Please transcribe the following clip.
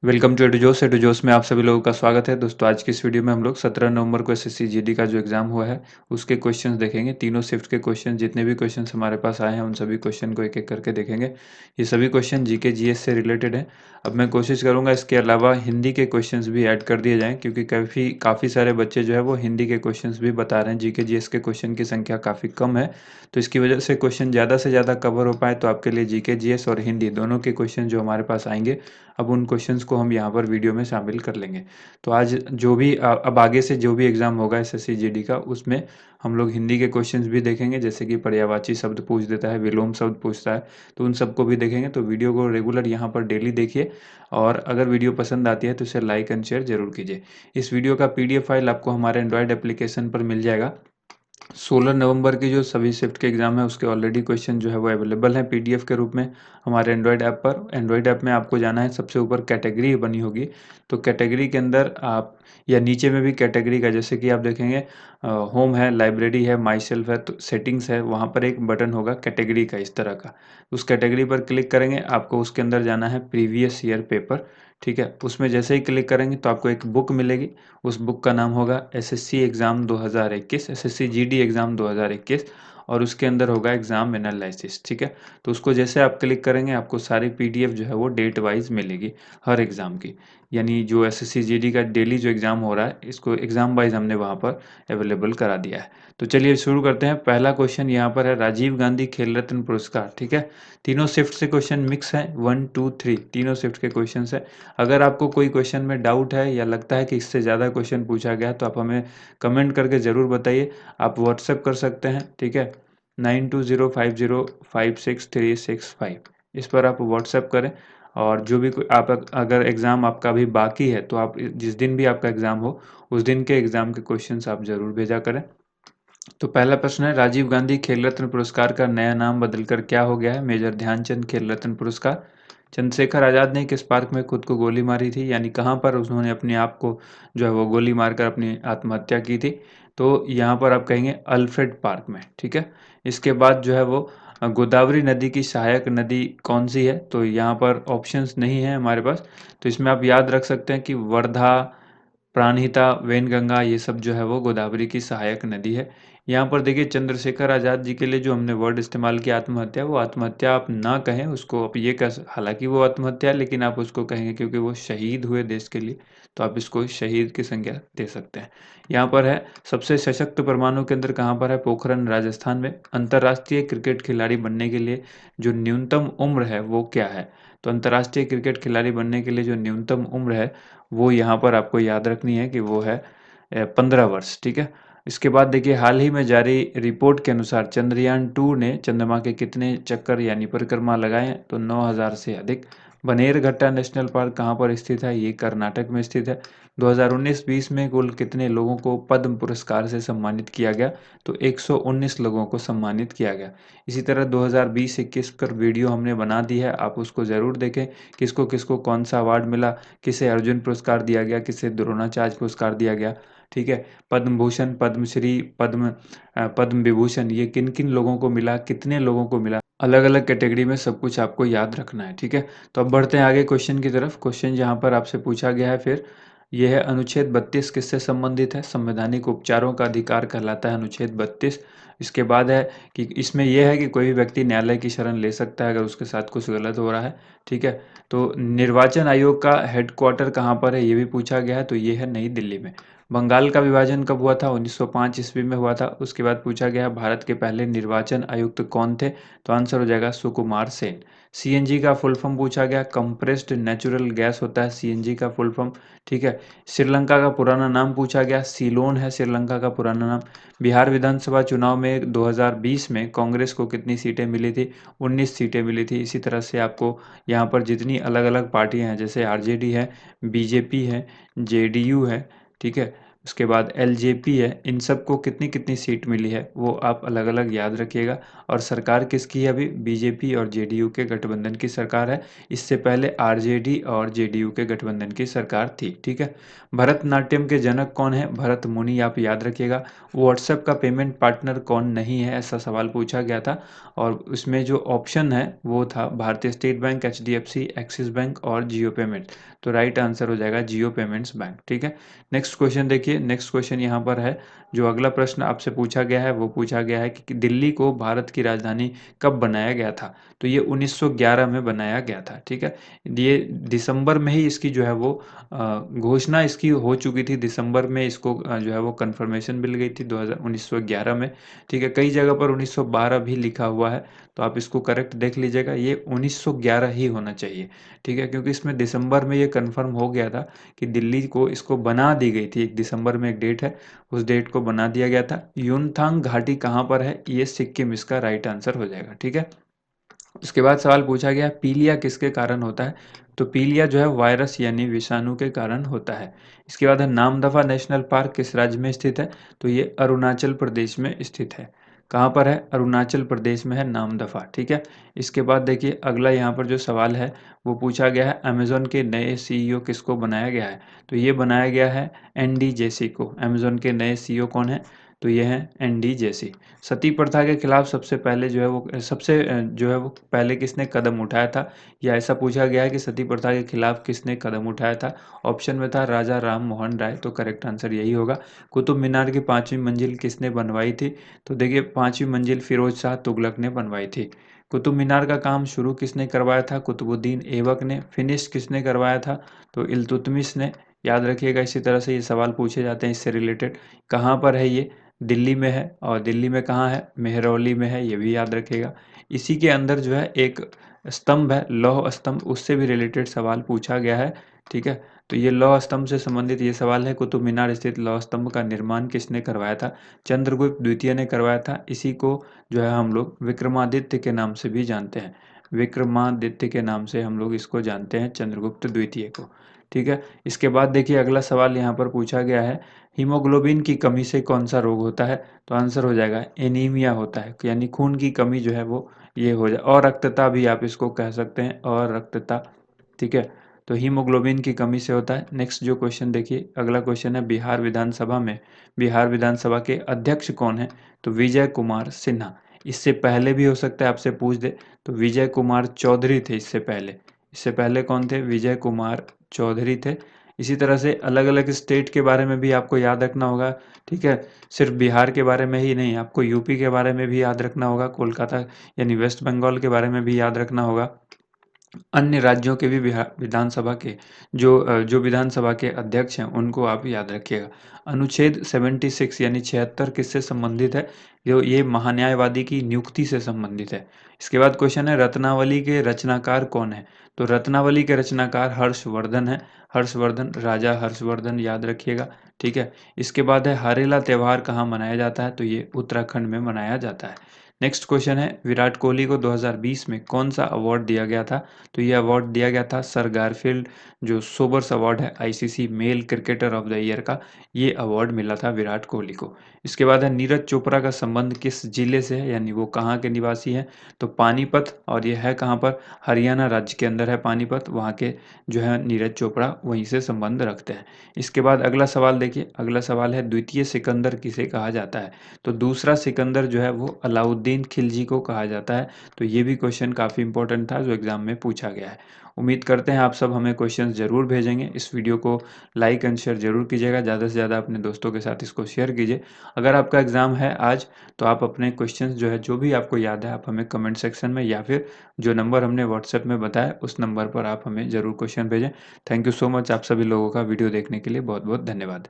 Welcome to edu जोश में आप सभी लोगों का स्वागत है। दोस्तों आज की इस वीडियो में हम लोग 17 नवंबर को एसएससी जीडी का जो एग्ज़ाम हुआ है उसके क्वेश्चंस देखेंगे। तीनों शिफ्ट के क्वेश्चन जितने भी क्वेश्चंस हमारे पास आए हैं उन सभी क्वेश्चन को एक एक करके देखेंगे। ये सभी क्वेश्चन जीके जीएस से रिलेटेड हैं। अब मैं कोशिश करूँगा इसके अलावा हिंदी के क्वेश्चंस भी ऐड कर दिए जाएँ, क्योंकि काफ़ी सारे बच्चे जो है वो हिंदी के क्वेश्चंस भी बता रहे हैं। जीके जीएस के क्वेश्चन की संख्या काफ़ी कम है, तो इसकी वजह से क्वेश्चन ज़्यादा से ज़्यादा कवर हो पाए तो आपके लिए जीके जीएस और हिंदी दोनों के क्वेश्चन जो हमारे पास आएंगे, अब उन क्वेश्चंस को हम यहाँ पर वीडियो में शामिल कर लेंगे। तो आज जो भी अब आगे से जो भी एग्ज़ाम होगा एसएससी जीडी का, उसमें हम लोग हिंदी के क्वेश्चंस भी देखेंगे, जैसे कि पर्यायवाची शब्द पूछ देता है, विलोम शब्द पूछता है, तो उन सबको भी देखेंगे। तो वीडियो को रेगुलर यहाँ पर डेली देखिए, और अगर वीडियो पसंद आती है तो इसे लाइक एंड शेयर जरूर कीजिए। इस वीडियो का पीडीएफ फाइल आपको हमारे एंड्रॉयड एप्लीकेशन पर मिल जाएगा। 16 नवंबर की जो सभी शिफ्ट के एग्ज़ाम है उसके ऑलरेडी क्वेश्चन जो है वो अवेलेबल हैं पीडीएफ के रूप में हमारे एंड्रॉयड ऐप पर। एंड्रॉयड ऐप में आपको जाना है, सबसे ऊपर कैटेगरी बनी होगी, तो कैटेगरी के अंदर आप, या नीचे में भी कैटेगरी का, जैसे कि आप देखेंगे होम है, लाइब्रेरी है, माई सेल्फ है, तो सेटिंग्स है, वहाँ पर एक बटन होगा कैटेगरी का इस तरह का। उस कैटेगरी पर क्लिक करेंगे, आपको उसके अंदर जाना है प्रीवियस ईयर पेपर। ठीक है, उसमें जैसे ही क्लिक करेंगे तो आपको एक बुक मिलेगी। उस बुक का नाम होगा SSC exam 2021, SSC GD exam 2021, और उसके अंदर होगा एग्ज़ाम एनालिसिस। ठीक है, तो उसको जैसे आप क्लिक करेंगे आपको सारी पीडीएफ जो है वो डेट वाइज मिलेगी हर एग्ज़ाम की। यानी जो एसएससी जीडी का डेली जो एग्ज़ाम हो रहा है, इसको एग्ज़ाम वाइज हमने वहाँ पर अवेलेबल करा दिया है। तो चलिए शुरू करते हैं। पहला क्वेश्चन यहाँ पर है राजीव गांधी खेल रत्न पुरस्कार। ठीक है, तीनों शिफ्ट से क्वेश्चन मिक्स हैं, 1 2 3 तीनों शिफ्ट के क्वेश्चन है। अगर आपको कोई क्वेश्चन में डाउट है या लगता है कि इससे ज़्यादा क्वेश्चन पूछा गया है, तो आप हमें कमेंट करके ज़रूर बताइए। आप व्हाट्सएप कर सकते हैं, ठीक है, 9205056365, इस पर आप व्हाट्सएप करें। और जो भी आप अगर एग्ज़ाम आपका अभी बाकी है तो आप जिस दिन भी आपका एग्ज़ाम हो उस दिन के एग्ज़ाम के क्वेश्चंस आप ज़रूर भेजा करें। तो पहला प्रश्न है, राजीव गांधी खेल रत्न पुरस्कार का नया नाम बदलकर क्या हो गया है? मेजर ध्यानचंद खेल रत्न पुरस्कार। चंद्रशेखर आज़ाद ने किस पार्क में खुद को गोली मारी थी, यानी कहाँ पर उन्होंने अपने आप को जो है वो गोली मारकर अपनी आत्महत्या की थी? तो यहाँ पर आप कहेंगे अल्फ्रेड पार्क में। ठीक है, इसके बाद जो है वो गोदावरी नदी की सहायक नदी कौन सी है? तो यहाँ पर ऑप्शंस नहीं है हमारे पास, तो इसमें आप याद रख सकते हैं कि वर्धा, प्राणहिता, वैनगंगा, ये सब जो है वो गोदावरी की सहायक नदी है। यहाँ पर देखिए चंद्रशेखर आज़ाद जी के लिए जो हमने वर्ड इस्तेमाल किया आत्महत्या, वो आत्महत्या आप ना कहें उसको, आप ये कह हालांकि वो आत्महत्या है लेकिन आप उसको कहेंगे क्योंकि वो शहीद हुए देश के लिए, तो आप इसको शहीद की संज्ञा दे सकते हैं। यहाँ पर है, सबसे सशक्त परमाणु केंद्र कहाँ पर है? पोखरण राजस्थान में। अंतर्राष्ट्रीय क्रिकेट खिलाड़ी बनने के लिए जो न्यूनतम उम्र है वो क्या है? तो अंतर्राष्ट्रीय क्रिकेट खिलाड़ी बनने के लिए जो न्यूनतम उम्र है वो यहाँ पर आपको याद रखनी है कि वो है 15 वर्ष। ठीक है, इसके बाद देखिए हाल ही में जारी रिपोर्ट के अनुसार चंद्रयान 2 ने चंद्रमा के कितने चक्कर यानी परिक्रमा लगाए हैं? तो 9000 से अधिक। बनेरघट्टा नेशनल पार्क कहाँ पर स्थित है? ये कर्नाटक में स्थित है। 2019-20 में कुल कितने लोगों को पद्म पुरस्कार से सम्मानित किया गया? तो 119 लोगों को सम्मानित किया गया। इसी तरह 2020-21 पर वीडियो हमने बना दी है, आप उसको ज़रूर देखें, किसको किसको कौन सा अवार्ड मिला, किसे अर्जुन पुरस्कार दिया गया, किसे द्रोणाचार्य पुरस्कार दिया गया। ठीक है, पद्म भूषण, पद्मश्री, पद्म विभूषण, ये किन किन लोगों को मिला, कितने लोगों को मिला, अलग अलग कैटेगरी में सब कुछ आपको याद रखना है। ठीक है, तो अब बढ़ते हैं आगे क्वेश्चन की तरफ। क्वेश्चन जहाँ पर आपसे पूछा गया है फिर, यह है अनुच्छेद 32 किससे संबंधित है? संवैधानिक उपचारों का अधिकार कहलाता है अनुच्छेद 32। इसके बाद है कि इसमें यह है कि कोई भी व्यक्ति न्यायालय की शरण ले सकता है अगर उसके साथ कुछ गलत हो रहा है। ठीक है, तो निर्वाचन आयोग का हेडक्वार्टर कहाँ पर है, ये भी पूछा गया है, तो ये है नई दिल्ली में। बंगाल का विभाजन कब हुआ था? 1905 ईस्वी में हुआ था। उसके बाद पूछा गया भारत के पहले निर्वाचन आयुक्त कौन थे? तो आंसर हो जाएगा सुकुमार सेन। सीएनजी का फुल फॉर्म पूछा गया, कंप्रेस्ड नेचुरल गैस होता है सीएनजी का फुल फॉर्म। ठीक है, श्रीलंका का पुराना नाम पूछा गया, सीलोन है श्रीलंका का पुराना नाम। बिहार विधानसभा चुनाव में 2020 में कांग्रेस को कितनी सीटें मिली थी? 19 सीटें मिली थी। इसी तरह से आपको यहाँ पर जितनी अलग अलग पार्टियां हैं, जैसे आरजेडी है, बीजेपी है, जेडीयू है, ठीक है, उसके बाद एलजेपी है, इन सबको कितनी-कितनी सीट मिली है, वो आप अलग-अलग याद रखिएगा। और सरकार किसकी है अभी? बीजेपी और जेडीयू के गठबंधन की सरकार है। इससे पहले आरजेडी और जेडीयू के गठबंधन की सरकार थी, ठीक है? भरतनाट्यम के जनक कौन है? भरत मुनि, आप याद रखिएगा। व्हाट्सएप का पेमेंट पार्टनर कौन नहीं है? ऐसा सवाल पूछा गया था और उसमें जो ऑप्शन है वो था भारतीय state bank, HDFC, axis bank और जियो पेमेंट। तो राइट आंसर हो जाएगा जियो पेमेंट्स बैंक, ठीक है? नेक्स्ट क्वेश्चन देखिए, नेक्स्ट क्वेश्चन यहाँ पर है, जो अगला प्रश्न आपसे पूछा गया है वो पूछा गया है कि दिल्ली को भारत की राजधानी कब बनाया गया था? तो ये 1911 में बनाया गया था, ठीक है? ये दिसंबर में ही इसकी जो है वो घोषणा इसकी हो चुकी थी, दिसंबर में इसको जो है वो कन्फर्मेशन मिल गई थी 1911 में, ठीक है? कई जगह पर 1912 भी लिखा हुआ है, तो आप इसको करेक्ट देख लीजिएगा, ये 1911 ही होना चाहिए, ठीक है? क्योंकि इसमें दिसंबर में ये कन्फर्म हो गया था कि दिल्ली को इसको बना दी गई थी, 1 दिसंबर में एक डेट है, उस डेट को बना दिया गया था। युमथांग घाटी कहाँ पर है? ये सिक्किम इसका राइट आंसर हो जाएगा, ठीक है? उसके बाद सवाल पूछा गया पीलिया किसके कारण होता है? तो पीलिया जो है वायरस यानी विषाणु के कारण होता है। इसके बाद है नामदफा नेशनल पार्क किस राज्य में स्थित है? तो ये अरुणाचल प्रदेश में स्थित है। कहाँ पर है? अरुणाचल प्रदेश में है नामदफा, ठीक है? इसके बाद देखिए अगला यहाँ पर जो सवाल है वो पूछा गया है अमेज़न के नए सीईओ किसको बनाया गया है? तो ये बनाया गया है एनडी जेसी को। अमेज़न के नए सीईओ कौन है? तो ये हैं एनडी जेसी। सती प्रथा के खिलाफ सबसे पहले जो है वो जो है वो पहले किसने कदम उठाया था? या ऐसा पूछा गया है कि सती प्रथा के खिलाफ किसने कदम उठाया था? ऑप्शन में था राजा राम मोहन राय, तो करेक्ट आंसर यही होगा। कुतुब मीनार की 5वीं मंजिल किसने बनवाई थी? तो देखिए 5वीं मंजिल फिरोज शाह तुगलक ने बनवाई थी। कुतुब मीनार का काम शुरू किसने करवाया था? कुतुबुद्दीन ऐबक ने। फिनिश किसने करवाया था? तो इल्तुतमिश ने। याद रखिएगा, इसी तरह से ये सवाल पूछे जाते हैं इससे रिलेटेड। कहाँ पर है ये? दिल्ली में है, और दिल्ली में कहाँ है? मेहरौली में है, ये भी याद रखिएगा। इसी के अंदर जो है एक स्तंभ है, लौह स्तंभ, उससे भी रिलेटेड सवाल पूछा गया है, ठीक है? तो ये लौह स्तंभ से संबंधित ये सवाल है, कुतुब मीनार स्थित लौह स्तंभ का निर्माण किसने करवाया था? चंद्रगुप्त द्वितीय ने करवाया था। इसी को जो है हम लोग विक्रमादित्य के नाम से भी जानते हैं। विक्रमादित्य के नाम से हम लोग इसको जानते हैं, चंद्रगुप्त द्वितीय को, ठीक है? इसके बाद देखिए अगला सवाल यहाँ पर पूछा गया है, हीमोग्लोबिन की कमी से कौन-सा रोग होता है? तो आंसर हो जाएगा एनीमिया होता है, यानी खून की कमी जो है वो ये हो जाए, अरक्तता भी आप इसको कह सकते हैं, अरक्तता, ठीक है? तो हीमोग्लोबिन की कमी से होता है। नेक्स्ट जो क्वेश्चन देखिए, अगला क्वेश्चन है बिहार विधानसभा के अध्यक्ष कौन हैं? तो विजय कुमार सिन्हा। इससे पहले भी हो सकता है आपसे पूछ दे, तो विजय कुमार चौधरी थे इससे पहले। इससे पहले कौन थे? विजय कुमार चौधरी थे। इसी तरह से अलग-अलग स्टेट के बारे में भी आपको याद रखना होगा, ठीक है? सिर्फ बिहार के बारे में ही नहीं, आपको यूपी के बारे में भी याद रखना होगा, कोलकाता यानी वेस्ट बंगाल के बारे में भी याद रखना होगा। अन्य राज्यों के भी विधानसभा के जो विधानसभा के अध्यक्ष हैं, उनको आप याद रखिएगा। अनुच्छेद 76 यानी 76 किससे संबंधित है? जो ये महान्यायवादी की नियुक्ति से संबंधित है। इसके बाद क्वेश्चन है रत्नावली के रचनाकार कौन है? तो रत्नावली के रचनाकार हर्षवर्धन हैं। हर्षवर्धन, राजा हर्षवर्धन, याद रखिएगा, ठीक है? इसके बाद है हरेला त्योहार कहाँ मनाया जाता है? तो ये उत्तराखंड में मनाया जाता है। नेक्स्ट क्वेश्चन है विराट कोहली को 2020 में कौन-सा अवार्ड दिया गया था? तो ये अवार्ड दिया गया था सर गारफील्ड जो सोबर्स अवार्ड है ICC male cricketer of the year का, ये अवार्ड मिला था विराट कोहली को। इसके बाद है नीरज चोपड़ा का संबंध किस जिले से है, यानी वो कहाँ के निवासी हैं? तो पानीपत, और ये है कहाँ पर? हरियाणा राज्य के अंदर है पानीपत, वहाँ के जो है नीरज चोपड़ा वहीं से संबंध रखते हैं। इसके बाद अगला सवाल देखिए, अगला सवाल है द्वितीय सिकंदर किसे कहा जाता है? तो दूसरा सिकंदर जो है वो अलाउद्दीन खिलजी को कहा जाता है। तो ये भी क्वेश्चन काफ़ी इंपॉर्टेंट था जो एग्ज़ाम में पूछा गया है। उम्मीद करते हैं आप सब हमें क्वेश्चंस ज़रूर भेजेंगे। इस वीडियो को लाइक एंड शेयर ज़रूर कीजिएगा, ज़्यादा से ज़्यादा अपने दोस्तों के साथ इसको शेयर कीजिए। अगर आपका एग्ज़ाम है आज, तो आप अपने क्वेश्चंस जो है, जो भी आपको याद है, आप हमें कमेंट सेक्शन में या फिर जो नंबर हमने व्हाट्सएप में बताया, उस नंबर पर आप हमें ज़रूर क्वेश्चन भेजें। थैंक यू सो मच, आप सभी लोगों का वीडियो देखने के लिए बहुत-बहुत धन्यवाद।